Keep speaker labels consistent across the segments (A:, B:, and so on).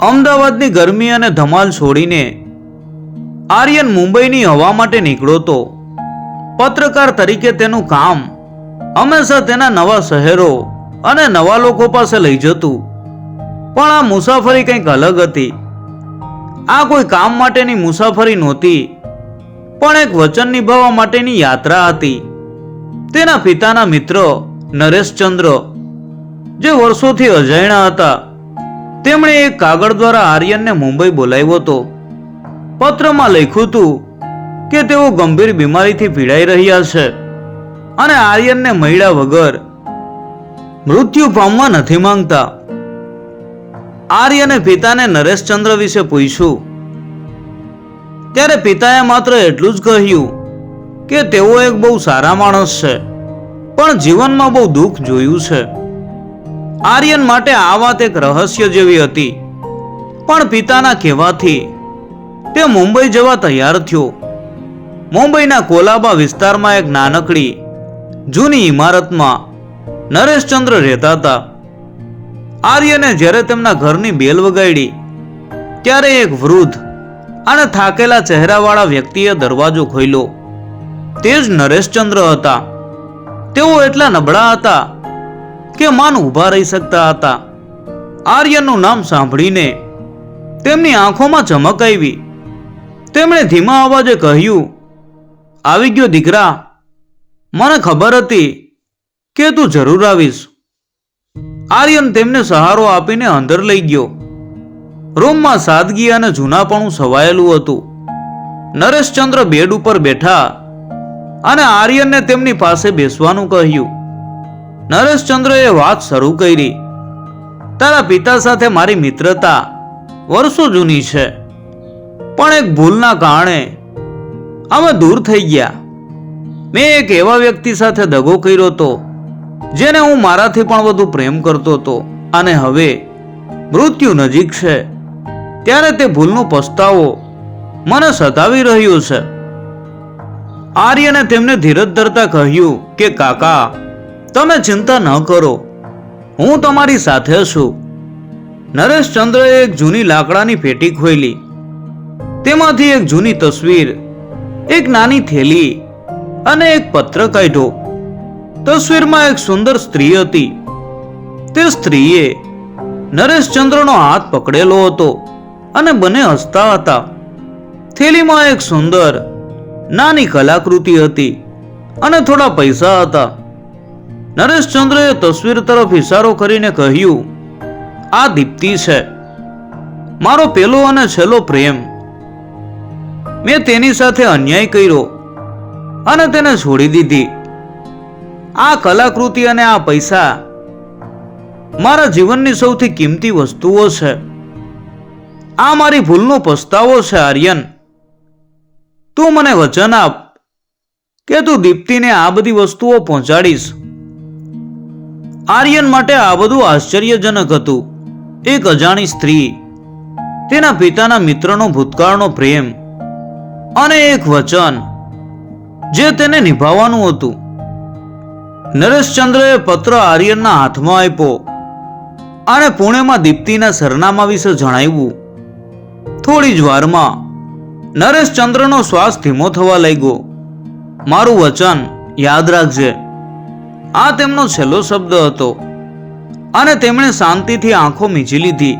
A: અમદાવાદની ગરમી અને ધમાલ છોડીને આર્યન મુંબઈની હવા માટે નીકળ્યો તો પત્રકાર તરીકે તેનું કામ હંમેશા તેના નવા શહેરો અને નવા લોકો પાસે લઈ જતું. પણ આ મુસાફરી કંઈક અલગ હતી. આ કોઈ કામ માટેની મુસાફરી નહોતી, પણ એક વચન નિભાવવા માટેની યાત્રા હતી. તેના પિતાના મિત્ર નરેશચંદ્ર, જે વર્ષોથી અજાણ્યા હતા, તેમણે એક કાગળ દ્વારા આર્યનને મુંબઈ બોલાવ્યો હતો. પત્રમાં લખ્યું હતું કે તેઓ ગંભીર બીમારીથી પીડાઈ રહ્યા છે અને આર્યનને મળ્યા વગર મૃત્યુ પામવા નથી માંગતા. આર્યને પિતાને નરેશચંદ્ર વિશે પૂછ્યું ત્યારે પિતાએ માત્ર એટલું જ કહ્યું કે તેઓ એક બહુ સારા માણસ છે, પણ જીવનમાં બહુ દુઃખ જોયું છે. આર્યન માટે આ વાત એક રહસ્ય જેવી હતી, પણ પિતાના કહેવાથી તે મુંબઈ જવા તૈયાર થયો. મુંબઈના કોલાબા વિસ્તારમાં એક નાનકડી જૂની ઇમારતમાં નરેશચંદ્ર રહેતા હતા. આર્યને જ્યારે તેમના ઘરની બેલ વગાડી ત્યારે એક વૃદ્ધ અને થાકેલા ચહેરાવાળા વ્યક્તિએ દરવાજો ખોલ્યો. તે જ નરેશચંદ્ર હતા. તેઓ એટલા નબળા હતા કે માન ઊભા રહી શકતા હતા. આર્યનનું નામ સાંભળીને તેમની આંખોમાં ચમક આવી. તેમણે ધીમા અવાજે કહ્યું, આવી ગયો દીકરા, મને ખબર હતી કે તું જરૂર આવીશ. આર્યન તેમને સહારો આપીને અંદર લઈ ગયો. રૂમમાં સાદગી અને જૂનાપણું છવાયેલું હતું. નરેશચંદ્ર બેડ ઉપર બેઠા અને આર્યનને તેમની પાસે બેસવાનું કહ્યું. નરેશચંદ્રએ વાત શરૂ કરી. તારા પિતા સાથે મારી મિત્રતા વર્ષો જૂની છે, પણ એક ભૂલના કારણે અમે દૂર થઈ ગયા. મેં એક એવા વ્યક્તિ સાથે દગો કર્યો હતો જેને હું મારાથી પણ વધુ પ્રેમ કરતો હતો, અને હવે મૃત્યુ નજીક છે ત્યારે તે ભૂલનો પસ્તાવો મને સતાવી રહ્યો છે. આર્યને તેમને ધીરજ ધરતા કહ્યું કે કાકા, તમે ચિંતા ન કરો, હું તમારી સાથે છું. નરેશચંદ્રએ એક જૂની લાકડાની પેટી ખોલી. તેમાંથી એક જૂની તસવીર, એક નાની થેલી અને એક પત્ર કાઢ્યો. તસવીરમાં એક સુંદર સ્ત્રી હતી. તે સ્ત્રીએ નરેશચંદ્રનો હાથ પકડેલો હતો અને બંને હસતા હતા. થેલીમાં એક સુંદર નાની કલાકૃતિ હતી અને થોડા પૈસા હતા. નરેશચંદ્રએ તસવીર તરફ ઇશારો કરીને કહ્યું, આ દીપ્તિ છે, મારો પહેલો અને છેલ્લો પ્રેમ. મેં તેની સાથે અન્યાય કર્યો અને તેને છોડી દીધી. આ કલાકૃતિ અને આ પૈસા મારા જીવનની સૌથી કિંમતી વસ્તુઓ છે. આ મારી ભૂલનો પસ્તાવો છે. આર્યન, તું મને વચન આપ કે તું દીપ્તિને આ બધી વસ્તુઓ પહોંચાડીશ. આર્યન માટે આ બધું આશ્ચર્યજનક હતું. એક અજાણી સ્ત્રી, તેના પિતાના મિત્રનો ભૂતકાળનો પ્રેમ અને એક વચન જે તેને નિભાવવાનું હતું. નરેશચંદ્રએ પત્ર આર્યનના હાથમાં આપ્યો અને પુણેમાં દીપ્તિના સરનામા વિશે જણાવ્યું. થોડી જ વારમાં નરેશચંદ્રનો શ્વાસ ધીમો થવા લાગ્યો. મારું વચન યાદ રાખજે, આ તેમનો છેલ્લો શબ્દ હતો અને તેમણે શાંતિથી આંખો મીચી લીધી.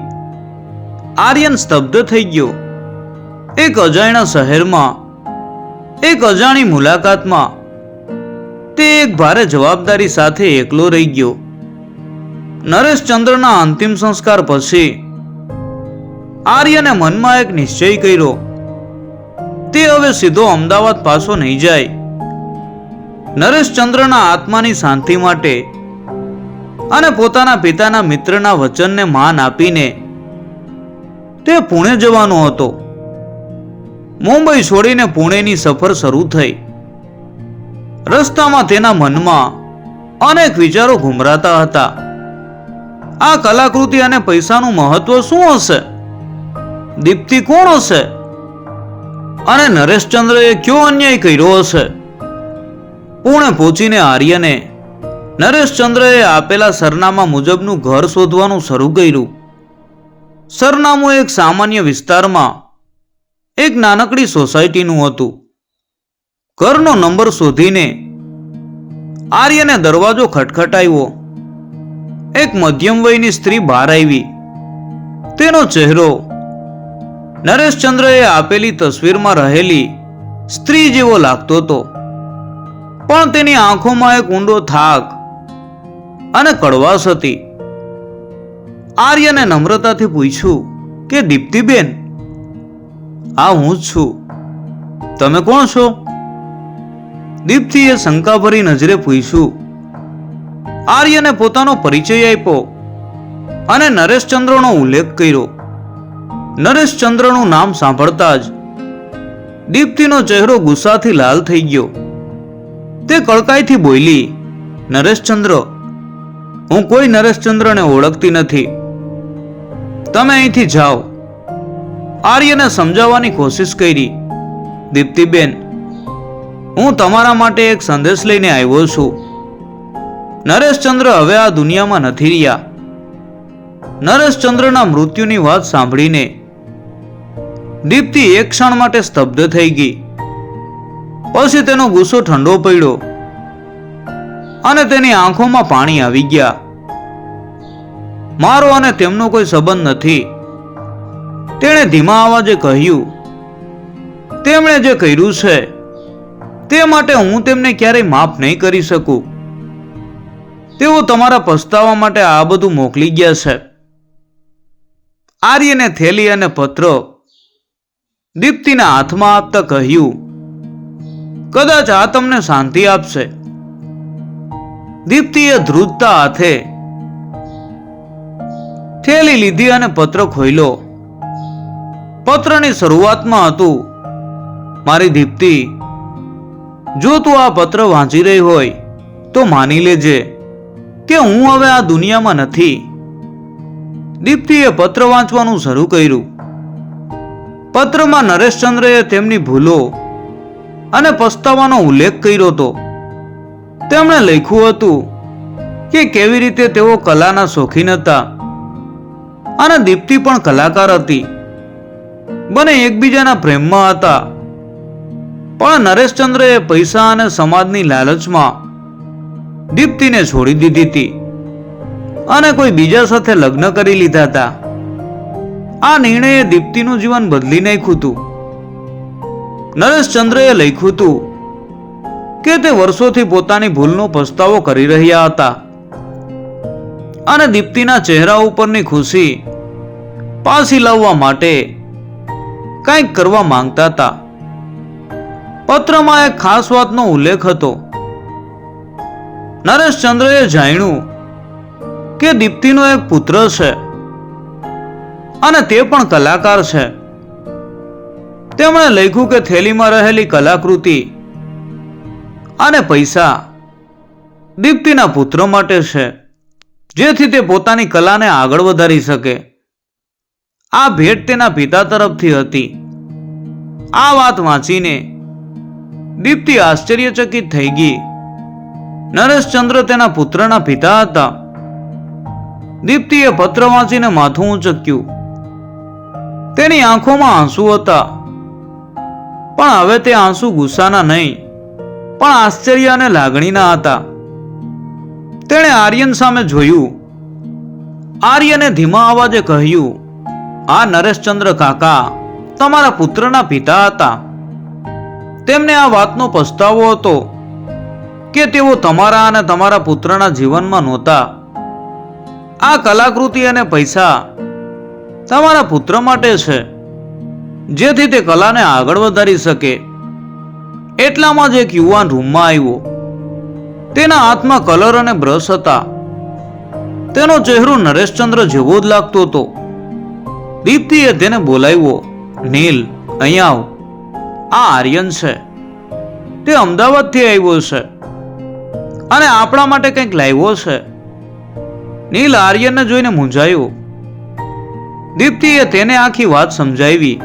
A: આર્યન સ્તબ્ધ થઈ ગયો. એક અજાણ્યા શહેરમાં, એક અજાણી મુલાકાતમાં તે એક ભારે જવાબદારી સાથે એકલો રહી ગયો. નરેશચંદ્રના અંતિમ સંસ્કાર પછી આર્યને મનમાં એક નિશ્ચય કર્યો. તે હવે સીધો અમદાવાદ પાછો નહીં જાય. નરેશચંદ્રના આત્માની શાંતિ માટે અને પોતાના પિતાના મિત્રના વચનને માન આપીને તે પુણે જવાનો હતો. મુંબઈ છોડીને પુણેની સફર શરૂ થઈ. રસ્તામાં તેના મનમાં અનેક વિચારો ઘુમરાતા હતા. આ કલાકૃતિ અને પૈસાનું મહત્વ શું હશે? દીપ્તિ કોણ હશે? અને નરેશચંદ્રએ કયો અન્યાય કર્યો હશે? પુણે પહોંચીને આર્યને નરેશચંદ્રએ આપેલા સરનામા મુજબનું ઘર શોધવાનું શરૂ કર્યું. સરનામું એક સામાન્ય વિસ્તારમાં એક નાનકડી સોસાયટીનું હતું. ઘરનો નંબર શોધીને આર્યને દરવાજો ખટખટાવ્યો. એક મધ્યમ વયની સ્ત્રી બહાર આવી. તેનો ચહેરો નરેશચંદ્રએ આપેલી તસવીરમાં રહેલી સ્ત્રી જેવો લાગતો હતો, પણ તેની આંખોમાં એક ઊંડો થાક અને કડવાશ હતી. આર્યને નમ્રતાથી પૂછ્યું કે દીપ્તિબેન, આ હું જ છું. તમે કોણ છો? દીપ્તિએ શંકાભરી નજરે પૂછ્યું. આર્યને પોતાનો પરિચય આપ્યો અને નરેશચંદ્રનો ઉલ્લેખ કર્યો. નરેશચંદ્રનું નામ સાંભળતા જ દીપ્તિનો ચહેરો ગુસ્સાથી લાલ થઈ ગયો. તે કડકાઈથી બોલી, નરેશચંદ્ર, હું કોઈ નરેશચંદ્રને ઓળખતી નથી. તમે અહીંથી જાઓ. આર્યને સમજાવવાની કોશિશ કરી. દીપ્તિબેન, હું તમારા માટે એક સંદેશ લઈને આવ્યો છું. નરેશચંદ્ર હવે આ દુનિયામાં નથી રહ્યા. નરેશચંદ્રના મૃત્યુની વાત સાંભળીને દીપ્તિ એક ક્ષણ માટે સ્તબ્ધ થઈ ગઈ. પછી તેનો ગુસ્સો ઠંડો પડ્યો અને તેની આંખોમાં પાણી આવી ગયા. મારો અને તેમનો કોઈ સંબંધ નથી, તેણે ધીમા અવાજે કહ્યું. તેમણે જે કર્યું છે તે માટે હું તેમને ક્યારેય માફ નહીં કરી શકું. તેઓ તમારા પસ્તાવા માટે આ બધું મોકલી ગયા છે. આર્યને થેલી અને પત્ર દીપ્તિના હાથમાં આપતા કહ્યું, કદાચ આ તમને શાંતિ આપશે. દીપ્તિએ ધ્રુજતા હાથે થેલી લીધી અને પત્ર ખોલ્યો. પત્રની શરૂઆતમાં હતું, મારી દીપ્તિ, જો તું આ પત્ર વાંચી રહી હોય તો માની લેજે કે હું હવે આ દુનિયામાં નથી. દીપ્તિએ પત્ર વાંચવાનું શરૂ કર્યું. પત્રમાં નરેશચંદ્રએ તેમની ભૂલો અને પસ્તાવાનો ઉલ્લેખ કર્યો હતો. તેમણે લખ્યું હતું કે કેવી રીતે તેઓ કલાના શોખીન હતા અને દીપ્તિ પણ કલાકાર હતી. બંને એકબીજાના પ્રેમમાં હતા, પણ નરેશચંદ્રએ પૈસા અને સમાજની લાલચમાં દીપ્તિને છોડી દીધી હતી અને કોઈ બીજા સાથે લગ્ન કરી લીધા હતા. આ નિર્ણયે દીપ્તિનું જીવન બદલી નાખ્યું હતું. નરેશચંદ્રએ લખ્યું હતું કે તે વર્ષોથી પોતાની ભૂલનો પસ્તાવો કરી રહ્યા હતા અને દીપ્તિના ચહેરા ઉપરની ખુશી પાછી લાવવા માટે કંઈક કરવા માંગતા હતા. પત્રમાં એક ખાસ વાતનો ઉલ્લેખ હતો. નરેશચંદ્રએ જાણ્યું કે દીપ્તિનો એક પુત્ર છે અને તે પણ કલાકાર છે. તેમણે લખ્યું કે થેલીમાં રહેલી કલાકૃતિ અને પૈસા દીપ્તિના પુત્ર માટે છે, જેથી તે પોતાની કલાને આગળ વધારી શકે. આ ભેટ તેના પિતા તરફથી હતી. આ વાત વાંચીને દીપ્તિ આશ્ચર્યચકિત થઈ ગઈ. નરેશચંદ્ર તેના પુત્રના પિતા હતા. દીપ્તિએ પત્ર વાંચીને માથું ઊંચક્યું. તેની આંખોમાં આંસુ હતા, પણ હવે તે આંસુ ગુસ્સાના નહીં, પણ આશ્ચર્ય અને લાગણીના હતા. તેણે આર્યન સામે જોયું. આર્યને ધીમા અવાજે કહ્યું, આ નરેશચંદ્ર કાકા તમારા પુત્રના પિતા હતા. તેમને આ વાતનો પસ્તાવો હતો કે તેઓ તમારા અને તમારા પુત્રના જીવનમાં નહોતા. આ કલાકૃતિ અને પૈસા તમારા પુત્ર માટે છે, જેથી તે કલાને આગળ વધારી શકે. એટલામાં જ એક યુવાન રૂમમાં આવ્યો. તેના હાથમાં કલર અને બ્રશ હતા. તેનો ચહેરો નરેશચંદ્ર જેવો જ લાગતો હતો. દીપ્તિએ તેને બોલાવ્યો. નીલ, અહીંયા આવ. આ આર્યન છે. તે અમદાવાદથી આવ્યો છે અને આપણા માટે કંઈક લાવ્યો છે. નીલ આર્યનને જોઈને મૂંઝાયો. દીપ્તિએ તેને આખી વાત સમજાવી.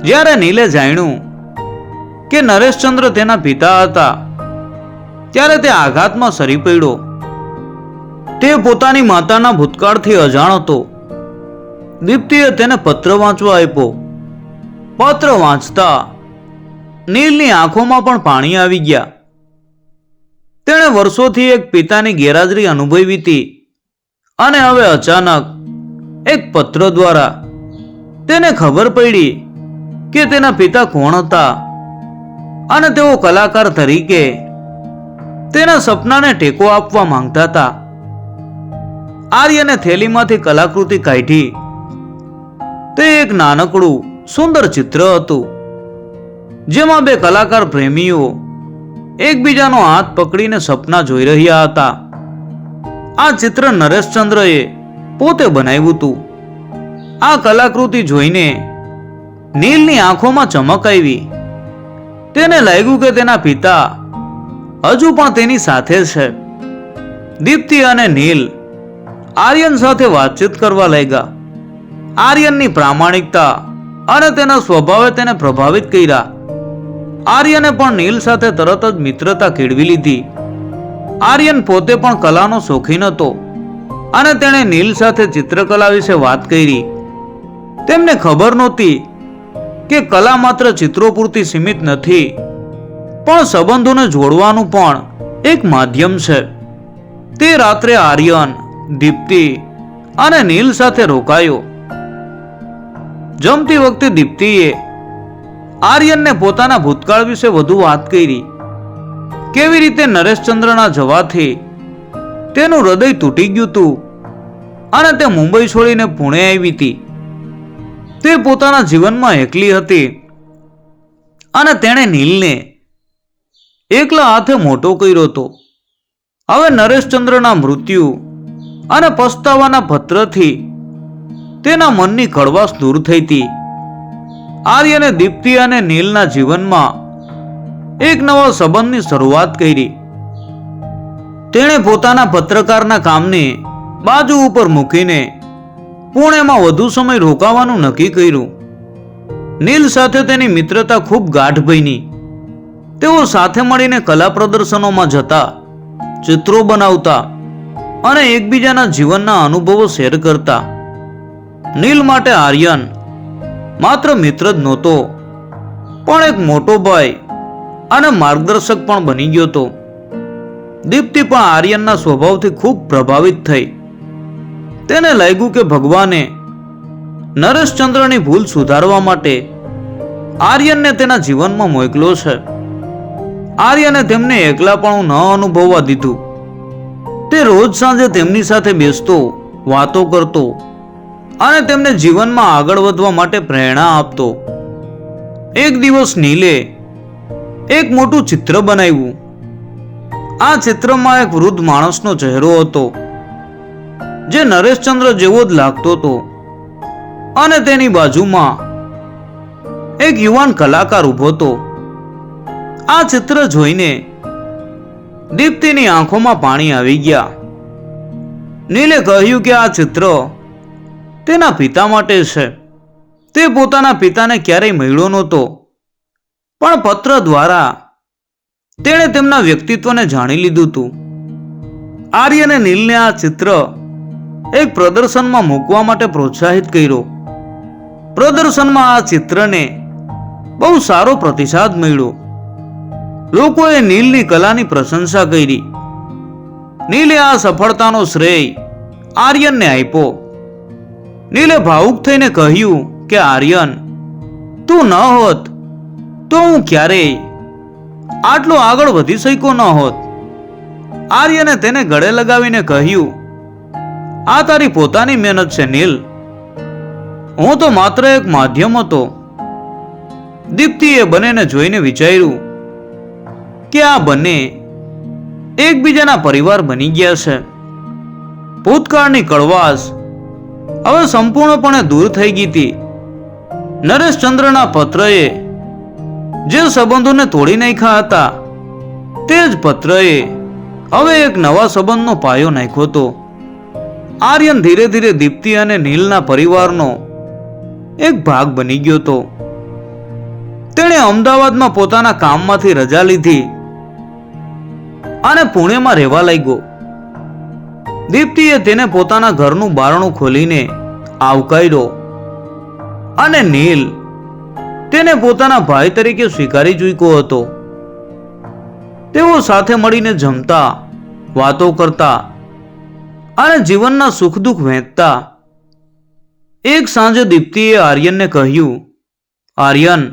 A: જ્યારે નીલે જાણ્યું કે નરેશચંદ્ર તેના પિતા હતા, ત્યારે તે આઘાતમાં સરી પડ્યો. તે પોતાની માતાના ભૂતકાળથી અજાણ હતો. દીપ્તિએ તેને પત્ર વાંચવા આપ્યો. પત્ર વાંચતા નીલની આંખોમાં પણ પાણી આવી ગયા. તેણે વર્ષોથી એક પિતાની ગેરહાજરી અનુભવી હતી અને હવે અચાનક એક પત્ર દ્વારા તેને ખબર પડી કે તેના પિતા કોણ હતા અને તેઓ કલાકાર તરીકે તેના સપનાને ટેકો આપવા માંગતા હતા. આર્યને થેલીમાંથી કલાકૃતિ કાઢી. તે એક નાનકડું સુંદર ચિત્ર હતું જેમાં બે કલાકાર પ્રેમીઓ એકબીજાનો હાથ પકડીને સપના જોઈ રહ્યા હતા. આ ચિત્ર નરેશચંદ્રએ પોતે બનાવ્યું હતું. આ કલાકૃતિ જોઈને નીલની આંખોમાં ચમક આવી. તેને લાગ્યું કે તેના પિતા હજુ પણ તેની સાથે છે. દીપ્તિ અને નીલ આર્યન સાથે વાતચીત કરવા લાગ્યા. આર્યનની પ્રામાણિકતા અને તેના સ્વભાવે તેને પ્રભાવિત કર્યા. આર્યને પણ નીલ સાથે તરત જ મિત્રતા કેળવી લીધી. આર્યન પોતે પણ કલાનો શોખીન હતો અને તેણે નીલ સાથે ચિત્રકલા વિશે વાત કરી. તેમને ખબર નહોતી કે કલા માત્ર ચિત્રો પૂરતી સીમિત નથી, પણ સંબંધોને જોડવાનું પણ એક માધ્યમ છે. તે રાત્રે આર્યન, દીપ્તિ અને નીલ સાથે રોકાયો. જમતી વખતે દીપ્તિએ આર્યનને પોતાના ભૂતકાળ વિશે વધુ વાત કરી. કેવી રીતે નરેશચંદ્રના જવાથી તેનું હૃદય તૂટી ગયું હતું અને તે મુંબઈ છોડીને પુણે આવી હતી. તે પોતાના જીવનમાં એકલી હતી અને તેણે નીલને એકલા હાથે મોટો કર્યો હતો. હવે નરેશચંદ્રના મૃત્યુ અને પસ્તાવાના પત્રથી તેના મનની કડવાશ દૂર થઈ હતી. આર્યને દીપ્તિ અને નીલના જીવનમાં એક નવા સંબંધની શરૂઆત કરી. તેણે પોતાના પત્રકારના કામને બાજુ ઉપર મૂકીને પુણેમાં વધુ સમય રોકાવાનું નક્કી કર્યું. નીલ સાથે તેની મિત્રતા ખૂબ ગાઢ બની. તેઓ સાથે મળીને કલા પ્રદર્શનોમાં જતા, ચિત્રો બનાવતા અને એકબીજાના જીવનના અનુભવો શેર કરતા. નીલ માટે આર્યન માત્ર મિત્ર જ નહોતો, પણ એક મોટો ભાઈ અને માર્ગદર્શક પણ બની ગયો હતો. દીપ્તિ પણ આર્યનના સ્વભાવથી ખૂબ પ્રભાવિત થઈ. તેને લાગ્યું કે ભગવાને નરેશચંદ્રની ભૂલ સુધારવા માટે આર્યનને તેના જીવનમાં મોકલ્યો છે. આર્યને તેમને એકલાપણું ન અનુભવવા દીધું. તે રોજ સાંજે તેમની સાથે બેસતો, વાતો કરતો અને તેમને જીવનમાં આગળ વધવા માટે પ્રેરણા આપતો. એક દિવસ નીલે એક મોટું ચિત્ર બનાવ્યું. આ ચિત્રમાં એક વૃદ્ધ માણસનો ચહેરો હતો જે નરેશચંદ્ર જેવો જ લાગતો હતો અને તેની બાજુમાં એક યુવાન કલાકાર ઊભો હતો. આ ચિત્ર જોઈને દીપ્તિની આંખોમાં પાણી આવી ગયા. નીલે કહ્યું કે આ ચિત્ર તેના પિતા માટે છે. તે પોતાના પિતાને ક્યારેય મળ્યો નહોતો, પણ પત્ર દ્વારા તેણે તેમના વ્યક્તિત્વને જાણી લીધું હતું. આર્યને નીલને આ ચિત્ર એક પ્રદર્શનમાં મૂકવા માટે પ્રોત્સાહિત કર્યો. પ્રદર્શનમાં આ ચિત્રને બહુ સારો પ્રતિસાદ મળ્યો. લોકોએ નીલની કલાની પ્રશંસા કરી. નીલે આ સફળતાનો શ્રેય આર્યનને આપ્યો. નીલે ભાવુક થઈને કહ્યું કે આર્યન, તું ન હોત તો હું ક્યારેય આટલો આગળ વધી શક્યો ન હોત. આર્યને તેને ગળે લગાવીને કહ્યું, આ તારી પોતાની મહેનત છે નીલ. હું તો માત્ર એક માધ્યમ હતો. દીપ્તિએ બંનેને જોઈને વિચાર્યું કે આ બંને એકબીજાના પરિવાર બની ગયા છે. ભૂતકાળની કડવાશ હવે સંપૂર્ણપણે દૂર થઈ ગઈ હતી. નરેશચંદ્રના પત્રએ જે સંબંધોને તોડી નાખ્યા હતા, તે જ પત્રએ હવે એક નવા સંબંધનો પાયો નાખ્યો હતો. આર્યન ધીરે ધીરે દીપ્તિ અને નીલના પરિવારનો એક ભાગ બની ગયો હતો. તેણે અમદાવાદમાં પોતાના કામમાંથી રજા લીધી અને પુણેમાં રહેવા લાગ્યો. દીપ્તિએ તેને પોતાના ઘરનું બારણું ખોલીને આવકાર્યો અને નીલ તેને પોતાના ભાઈ તરીકે સ્વીકારી ચૂક્યો હતો. તેઓ સાથે મળીને જમતા, વાતો કરતા અને જીવનના સુખ દુઃખ વહેંચતા. એક સાંજે દીપ્તિએ આર્યનને કહ્યું, આર્યન,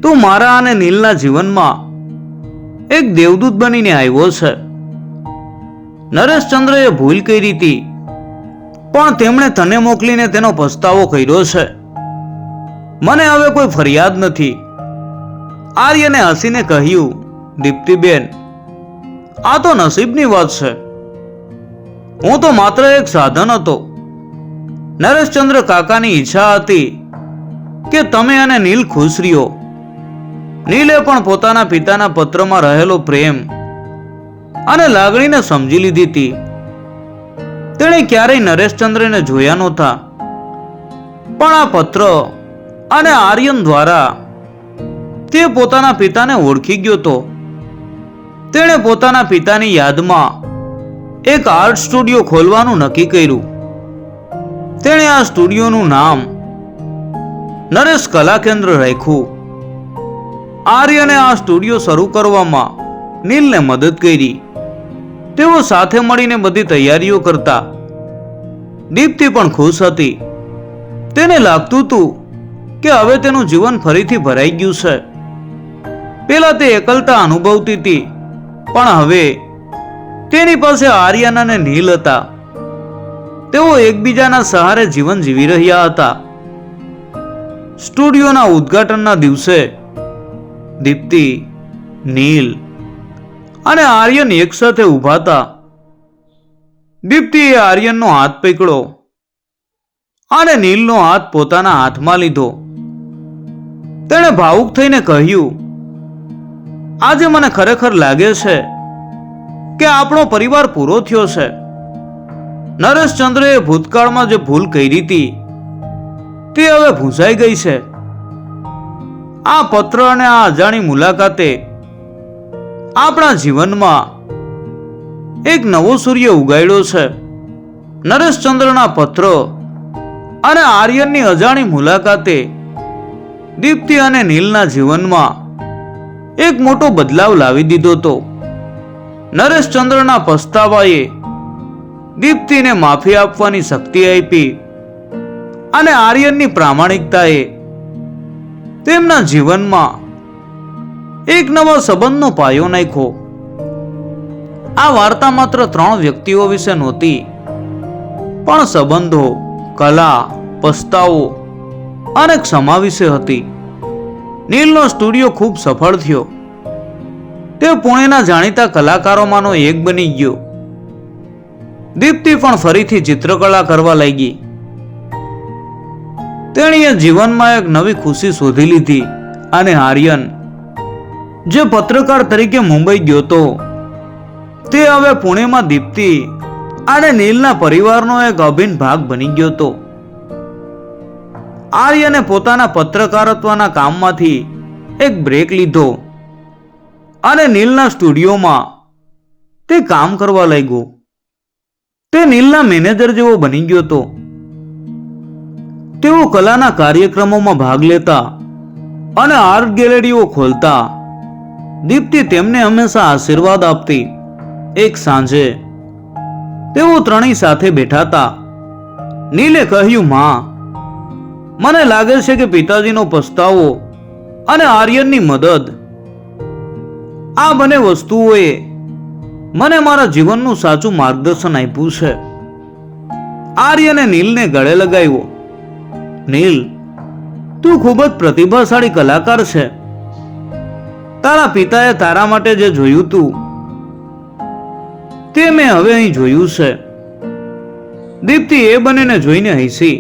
A: તું મારા અને નીલના જીવનમાં એક દેવદૂત બનીને આવ્યો છે. નરેશચંદ્રએ ભૂલ કરી હતી, પણ તેમણે તને મોકલીને તેનો પસ્તાવો કર્યો છે. મને હવે કોઈ ફરિયાદ નથી. આર્યને હસીને કહ્યું, દીપ્તિબેન, આ તો નસીબની વાત છે. હું તો માત્ર એક સાધન હતો. નરેશચંદ્ર કાકાની ઈચ્છા હતી કે તમે અને નીલ ખુશ રહ્યો. નીલે પણ પોતાના પિતાના પત્રમાં રહેલો પ્રેમ અને લાગણીને સમજી લીધી હતી. તેણે ક્યારેય નરેશચંદ્રને જોયા નહોતા, પણ આ પત્ર અને આર્યન દ્વારા તે પોતાના પિતાને ઓળખી ગયો હતો. તેણે પોતાના પિતાની યાદમાં એક આર્ટ સ્ટુડિયો ખોલવાનું નક્કી કર્યું. તેણે આ સ્ટુડિયોનું નામ નરેશ કલા કેન્દ્ર રાખ્યું. આર્યને આ સ્ટુડિયો શરૂ કરવામાં નીલને મદદ કરી. તેઓ સાથે મળીને બધી તૈયારીઓ કરતા. દીપ્તિ પણ ખુશ હતી. તેને લાગતું હતું કે હવે તેનું જીવન ફરીથી ભરાઈ ગયું છે. પેલા તે એકલતા અનુભવતી હતી, પણ હવે તેની પાસે આર્યન અને નીલ હતા. તેઓ એકબીજાના સહારે જીવન જીવી રહ્યા હતા. સ્ટુડિયોના ઉદ્ઘાટનના દિવસે દીપ્તિ, નીલ અને આર્યન એકસાથે ઊભા હતા. દીપ્તિએ આર્યનનો હાથ પકડ્યો અને નીલનો હાથ પોતાના હાથમાં લીધો. તેણે ભાવુક થઈને કહ્યું, આજે મને ખરેખર લાગે છે કે આપણો પરિવાર પૂરો થયો છે. નરેશચંદ્રએ ભૂતકાળમાં જે ભૂલ કરી હતી તે હવે ભૂંસાઈ ગઈ છે. આ પત્ર અને આ અજાણી મુલાકાતે આપણા જીવનમાં એક નવો સૂર્ય ઉગાડ્યો છે. નરેશચંદ્રના પત્ર અને આર્યનની અજાણી મુલાકાતે દીપ્તિ અને નીલના જીવનમાં એક મોટો બદલાવ લાવી દીધો હતો. નરેશચંદ્રના પસ્તાવાએ દીપ્તિને માફી આપવાની શક્તિ આપી અને આર્યનની પ્રામાણિકતાએ તેમના જીવનમાં એક નવા સંબંધનો પાયો નાખ્યો. આ વાર્તા માત્ર 3 વ્યક્તિઓ વિશે નહોતી, પણ સંબંધો, કલા, પસ્તાવો અને ક્ષમા વિશે હતી. નીલનો સ્ટુડિયો ખૂબ સફળ થયો. તે પુણેના જાણીતા કલાકારોમાંનો એક બની ગયો. દીપ્તિ પણ ફરીથી ચિત્રકલા કરવા લાગી. તેણીએ જીવનમાં એક નવી ખુશી શોધી લીધી અને આર્યન, જે પત્રકાર તરીકે મુંબઈ ગયો હતો, તે હવે પુણેમાં દીપ્તિ અને નીલના પરિવારનો એક અભિન્ન ભાગ બની ગયો હતો. આર્યને પોતાના પત્રકારત્વના કામમાંથી એક બ્રેક લીધો અને નીલના સ્ટુડિયોમાં તે કામ કરવા લાગ્યો. તે નીલના મેનેજર જેવો બની ગયો હતો. તેઓ કલાના કાર્યક્રમોમાં ભાગ લેતા અને આર્ટ ગેલેરીઓ ખોલતા. દીપ્તિ તેમને હંમેશા આશીર્વાદ આપતી. એક સાંજે તેઓ ત્રણેય સાથે બેઠા હતા. નીલે કહ્યું, માં, મને લાગે છે કે પિતાજીનો પસ્તાવો અને આર્યનની મદદ, આ બંને વસ્તુઓએ મને મારા જીવનનું સાચું માર્ગદર્શન આપ્યું છે. આર્યને નીલને ગળે લગાવ્યો. નીલ, તું ખૂબ જ પ્રતિભાશાળી કલાકાર છે. તારા પિતાએ તારા માટે જે જોયું તું તે મેં હવે અહીં જોયું છે. દીપ્તિ એ બંનેને જોઈને હસી.